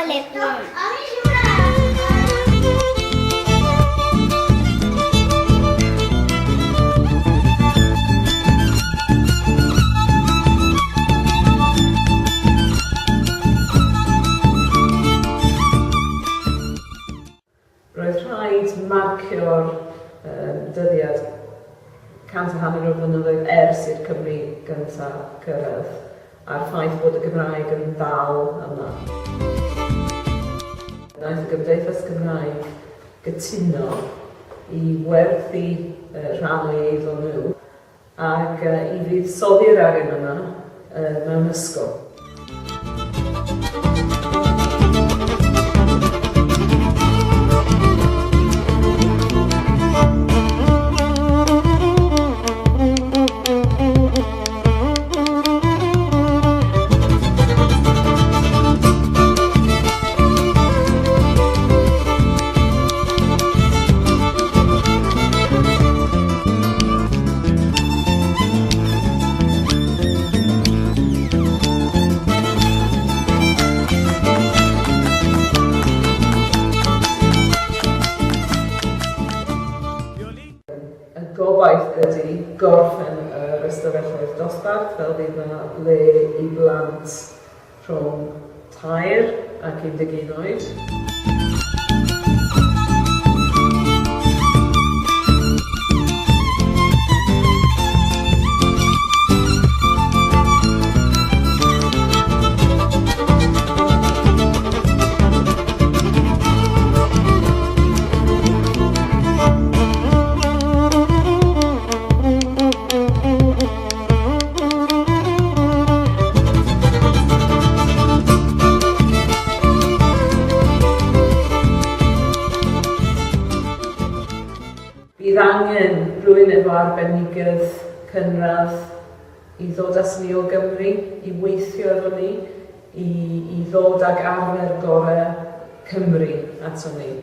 Lebron. Roedd rhaid marcio'r dyddiad 100 o flynyddoedd ers i'r Cymru gyntaf cyrraedd, a'r ffaith bod y Gymraeg yn dal yma. Wnaeth y Gymdeithas Gymraeg gytuno i werthu rhan o'i eiddo nhw ac i fuddsoddi'r arian yna mewn ysgol. Y gobaith ydy gorffen yr ystafelloedd dosbarth fel bydd yna le i blant rhwng 3 ac 11 oed. Bydd angen rhywun efo arbenigedd cynradd i ddod â ni o Gymru, i weithio efo ni, i ddod ag arfer gorau Cymru ato ni.